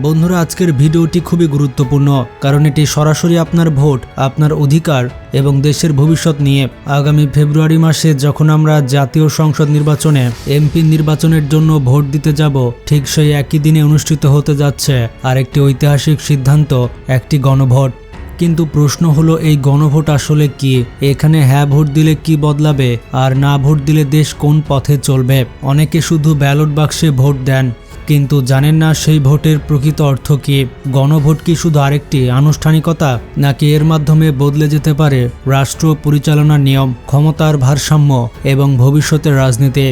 বন্ধুরা, আজকের ভিডিওটি খুবই গুরুত্বপূর্ণ, কারণ এটি সরাসরি আপনার ভোট, আপনার অধিকার এবং দেশের ভবিষ্যৎ নিয়ে। আগামী ফেব্রুয়ারি মাসে যখন আমরা জাতীয় সংসদ নির্বাচনে এমপি নির্বাচনের জন্য ভোট দিতে যাব, ঠিক সেই একই দিনে অনুষ্ঠিত হতে যাচ্ছে আরেকটি ঐতিহাসিক সিদ্ধান্ত, একটি গণভোট। কিন্তু প্রশ্ন হলো, এই গণভোট আসলে কি? এখানে হ্যাঁ ভোট দিলে কি বদলাবে, আর না ভোট দিলে দেশ কোন পথে চলবে? অনেকে শুধু ব্যালট বাক্সে ভোট দেন, কিন্তু জানেন না সেই ভোটের প্রকৃত অর্থ কি। গণভোট কি শুধু আরেকটি আনুষ্ঠানিকতা, নাকি এর মাধ্যমে বদলে যেতে পারে রাষ্ট্র পরিচালনার নিয়ম, ক্ষমতার ভারসাম্য এবং ভবিষ্যতের রাজনীতি?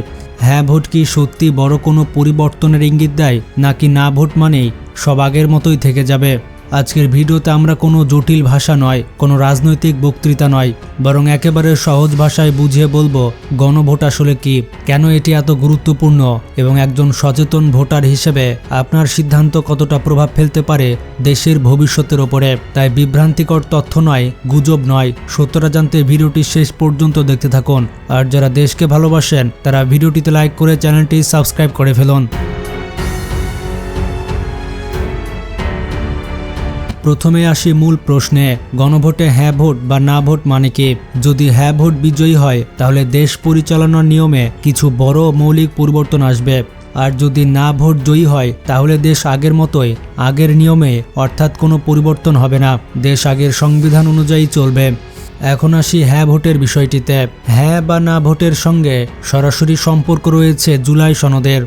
হ্যাঁ ভোট কি সত্যি বড় কোনো পরিবর্তনের ইঙ্গিত দেয়, নাকি না ভোট মানেই সব আগের মতোই থেকে যাবে? আজকের ভিডিওতে আমরা কোনো জটিল ভাষা নয়, কোনো রাজনৈতিক বক্তৃতা নয়, বরং একেবারে সহজ ভাষায় বুঝিয়ে বলবো গণভোট আসলে কি, কেন এটি এত গুরুত্বপূর্ণ এবং একজন সচেতন ভোটার হিসেবে আপনার সিদ্ধান্ত কতটা প্রভাব ফেলতে পারে দেশের ভবিষ্যতের ওপরে। তাই বিভ্রান্তিকর তথ্য নয়, গুজব নয়, সত্যটা জানতে ভিডিওটি শেষ পর্যন্ত দেখতে থাকুন। আর যারা দেশকে ভালোবাসেন তারা ভিডিওটিতে লাইক করে চ্যানেলটি সাবস্ক্রাইব করে ফেলুন। প্রথমে আসি মূল প্রশ্নে, গণভোটে হ্যাঁ ভোট বা না ভোট মানে কি? যদি হ্যাঁ ভোট বিজয়ী হয়, তাহলে দেশ পরিচালনার নিয়মে কিছু বড় মৌলিক পরিবর্তন আসবে। আর যদি না ভোট জয়ী হয়, তাহলে দেশ আগের মতোই, আগের নিয়মে, অর্থাৎ কোনো পরিবর্তন হবে না। দেশ আগের সংবিধান অনুযায়ী চলবে। এখন আসি হ্যাঁ ভোটের বিষয়টিতে। হ্যাঁ বা না ভোটের সঙ্গে সরাসরি সম্পর্ক রয়েছে জুলাই সনদের।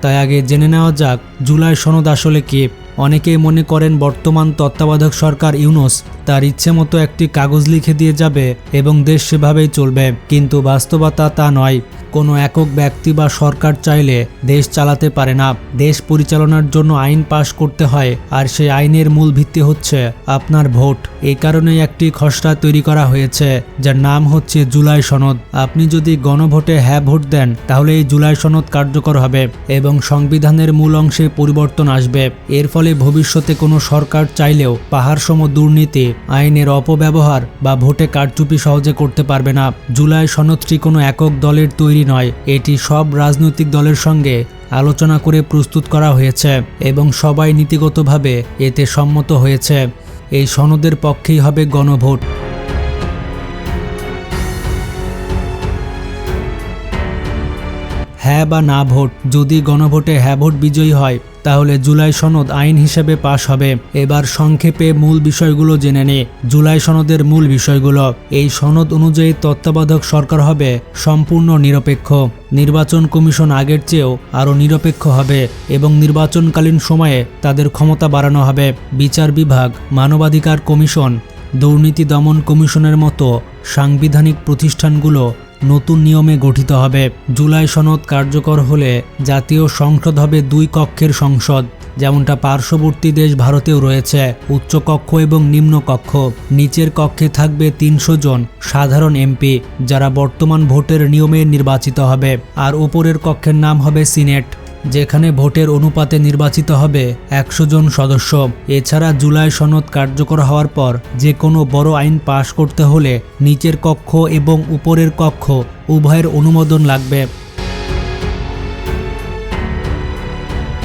তাই আগে জেনে নেওয়া যাক জুলাই সনদ আসলে কি। অনেকেই মনে করেন বর্তমান তত্ত্বাবধায়ক সরকার ইউনূস তার ইচ্ছে মতো একটি কাগজ লিখে দিয়ে যাবে এবং দেশ সেভাবেই চলবে, কিন্তু বাস্তবতা তা নয়। কোনো একক ব্যক্তি বা সরকার চাইলে দেশ চালাতে পারে না। দেশ পরিচালনার জন্য আইন পাশ করতে হয়, আর সেই আইনের মূল ভিত্তি হচ্ছে আপনার ভোট। এই কারণেই একটি খসড়া তৈরি করা হয়েছে, যার নাম হচ্ছে জুলাই সনদ। আপনি যদি গণভোটে হ্যাঁ ভোট দেন, তাহলে এই জুলাই সনদ কার্যকর হবে এবং সংবিধানের মূল অংশে পরিবর্তন আসবে। এর ফলে ভবিষ্যতে কোনো সরকার চাইলেও পাহাড়সম দুর্নীতি, আইনের অপব্যবহার বা ভোটে কারচুপি সহজে করতে পারবে না। জুলাই সনদটি কোনো একক দলের তৈরি নয়, এটি সব রাজনৈতিক দলের সঙ্গে আলোচনা করে প্রস্তুত করা হয়েছে এবং সবাই নীতিগতভাবে এতে সম্মত হয়েছে। এই সনদের পক্ষেই হবে গণভোট। হ্যাঁ বা না ভোট। যদি গণভোটে হ্যাঁ ভোট বিজয়ী হয়, তাহলে জুলাই সনদ আইন হিসেবে পাশ হবে। এবার সংক্ষেপে মূল বিষয়গুলো জেনে নে। জুলাই সনদের মূল বিষয়গুলো। এই সনদ অনুযায়ী তত্ত্বাবধায়ক সরকার হবে সম্পূর্ণ নিরপেক্ষ। নির্বাচন কমিশন আগের চেয়েও আরও নিরপেক্ষ হবে এবং নির্বাচনকালীন সময়ে তাদের ক্ষমতা বাড়ানো হবে। বিচার বিভাগ, মানবাধিকার কমিশন, দুর্নীতি দমন কমিশনের মতো সাংবিধানিক প্রতিষ্ঠানগুলো নতুন নিয়মে গঠিত হবে। জুলাই সনদ কার্যকর হলে জাতীয় সংসদ হবে 2 কক্ষের সংসদ, যেমনটা পার্শ্ববর্তী দেশ ভারতেও রয়েছে। উচ্চ কক্ষ এবং নিম্ন কক্ষ। নিচের কক্ষে থাকবে 300 জন সাধারণ এমপি, যারা বর্তমান ভোটের নিয়মে নির্বাচিত হবে। আর উপরের কক্ষের নাম হবে সিনেট, যেখানে ভোটের অনুপাতে নির্বাচিত হবে 100 জন সদস্য। এছাড়া জুলাই সনদ কার্যকর হওয়ার পর যে কোনো বড় আইন পাশ করতে হলে নিচের কক্ষ এবং উপরের কক্ষ উভয়ের অনুমোদন লাগবে।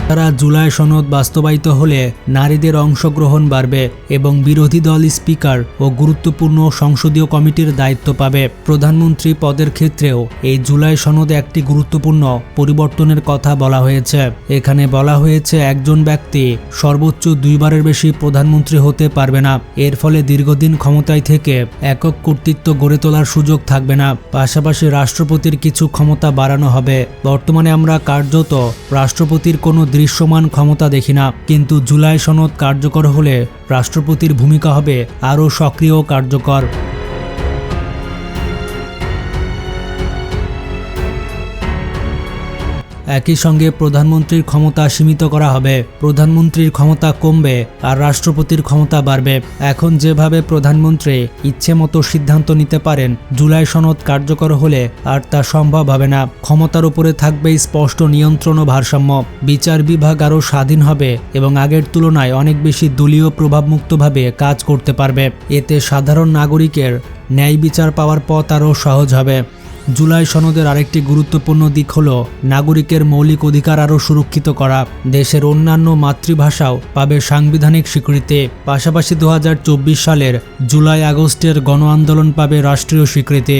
তারা জুলাই সনদ বাস্তবায়িত হলে নারীদের অংশগ্রহণ বাড়বে এবং বিরোধী দল স্পিকার ও গুরুত্বপূর্ণ সংসদীয় কমিটির দায়িত্ব পাবে। প্রধানমন্ত্রী পদের ক্ষেত্রেও এই জুলাই সনদে একটি গুরুত্বপূর্ণ পরিবর্তনের কথা বলা হয়েছে। এখানে বলা হয়েছে একজন ব্যক্তি সর্বোচ্চ 2 বারের বেশি প্রধানমন্ত্রী হতে পারবে না। এর ফলে দীর্ঘদিন ক্ষমতায় থেকে একক কর্তৃত্ব গড়ে তোলার সুযোগ থাকবে না। পাশাপাশি রাষ্ট্রপতির কিছু ক্ষমতা বাড়ানো হবে। বর্তমানে আমরা কার্যত রাষ্ট্রপতির কোনো দৃশ্যমান ক্ষমতা দেখি না, কিন্তু জুলাই সনদ কার্যকর হলে রাষ্ট্রপতির ভূমিকা হবে আরও সক্রিয় ও কার্যকর। একই সঙ্গে প্রধানমন্ত্রীর ক্ষমতা সীমিত করা হবে। প্রধানমন্ত্রীর ক্ষমতা কমবে আর রাষ্ট্রপতির ক্ষমতা বাড়বে। এখন যেভাবে প্রধানমন্ত্রী ইচ্ছে মতো সিদ্ধান্ত নিতে পারেন, জুলাই সনদ কার্যকর হলে আর তা সম্ভব হবে না। ক্ষমতার উপরে থাকবে স্পষ্ট নিয়ন্ত্রণ ও ভারসাম্য। বিচার বিভাগ আরও স্বাধীন হবে এবং আগের তুলনায় অনেক বেশি দলীয় প্রভাবমুক্তভাবে কাজ করতে পারবে। এতে সাধারণ নাগরিকের ন্যায় বিচার পাওয়ার পথ আরও সহজ হবে। জুলাই সনদের আরেকটি গুরুত্বপূর্ণ দিক হলো নাগরিকের মৌলিক অধিকার আরও সুরক্ষিত করা। দেশের অন্যান্য মাতৃভাষাও পাবে সাংবিধানিক স্বীকৃতি। পাশাপাশি 2024 সালের জুলাই আগস্টের গণ আন্দোলন পাবে রাষ্ট্রীয় স্বীকৃতি।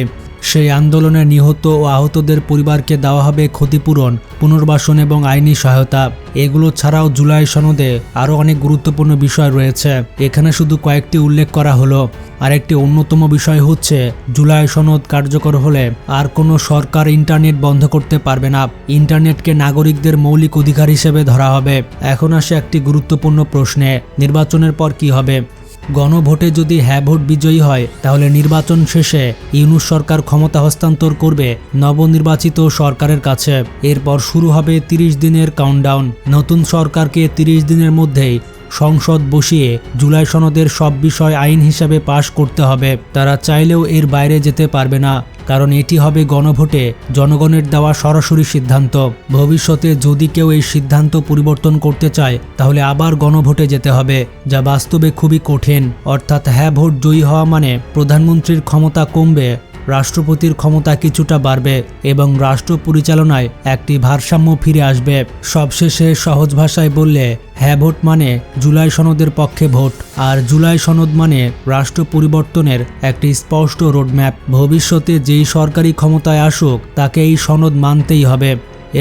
সেই আন্দোলনে নিহত ও আহতদের পরিবারকে দেওয়া হবে ক্ষতিপূরণ, পুনর্বাসন এবং আইনি সহায়তা। এগুলো ছাড়াও জুলাই সনদে আরও অনেক গুরুত্বপূর্ণ বিষয় রয়েছে, এখানে শুধু কয়েকটি উল্লেখ করা হলো। আরেকটি অন্যতম বিষয় হচ্ছে জুলাই সনদ কার্যকর হলে আর কোনো সরকার ইন্টারনেট বন্ধ করতে পারবে না। ইন্টারনেটকে নাগরিকদের মৌলিক অধিকার হিসেবে ধরা হবে। এখন আসে একটি গুরুত্বপূর্ণ প্রশ্নে, নির্বাচনের পর কি হবে? গণভোটে যদি হ্যাঁ ভোট বিজয়ী হয় তাহলে নির্বাচন শেষে ইউনূস সরকার ক্ষমতা হস্তান্তর করবে নবনির্বাচিত সরকারের কাছে। এরপর শুরু হবে 30 দিনের কাউন্টডাউন। নতুন সরকারকে 30 দিনের মধ্যেই সংসদ বসিয়ে জুলাই সনদের সব বিষয় আইন হিসাবে পাশ করতে হবে। তারা চাইলেও এর বাইরে যেতে পারবে না, কারণ এটি হবে গণভোটে জনগণের দেওয়া সরাসরি সিদ্ধান্ত। ভবিষ্যতে যদি কেউ এই সিদ্ধান্ত পরিবর্তন করতে চায় তাহলে আবার গণভোটে যেতে হবে, যা বাস্তবে খুবই কঠিন। অর্থাৎ হ্যাঁ ভোট জয়ী হওয়া মানে প্রধানমন্ত্রীর ক্ষমতা কমবে, রাষ্ট্রপতির ক্ষমতা কিছুটা বাড়বে এবং রাষ্ট্র পরিচালনায় একটি ভারসাম্য ফিরে আসবে। সবশেষে সহজ ভাষায় বললে হ্যাঁ ভোট মানে জুলাই সনদের পক্ষে ভোট, আর জুলাই সনদ মানে রাষ্ট্র পরিবর্তনের একটি স্পষ্ট রোডম্যাপ। ভবিষ্যতে যেই সরকারি ক্ষমতায় আসুক তাকে এই সনদ মানতেই হবে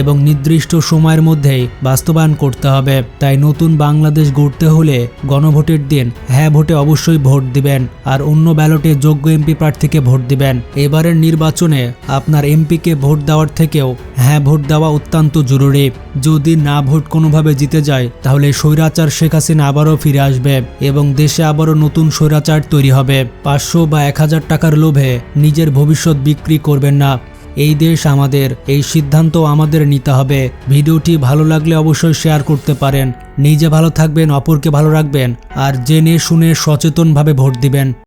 এবং নির্দিষ্ট সময়ের মধ্যেই বাস্তবায়ন করতে হবে। তাই নতুন বাংলাদেশ গড়তে হলে গণভোটের দিন হ্যাঁ ভোটে অবশ্যই ভোট দিবেন, আর অন্য ব্যালটে যোগ্য এমপি প্রার্থীকে ভোট দিবেন। এবারের নির্বাচনে আপনার এমপিকে ভোট দেওয়ার থেকেও হ্যাঁ ভোট দেওয়া অত্যন্ত জরুরি। যদি না ভোট কোনোভাবে জিতে যায় তাহলে স্বৈরাচার শেখ হাসিনা আবারও ফিরে আসবে এবং দেশে আবারও নতুন স্বৈরাচার তৈরি হবে। 500 বা 1000 টাকার লোভে নিজের ভবিষ্যৎ বিক্রি করবেন না। এই দেশ আমাদের, এই সিদ্ধান্ত আমাদের নিতে হবে। ভিডিওটি ভালো লাগলে অবশ্যই শেয়ার করতে পারেন। নিজে ভালো থাকবেন, অপরকে ভালো রাখবেন, আর জেনে শুনে সচেতনভাবে ভোট দিবেন।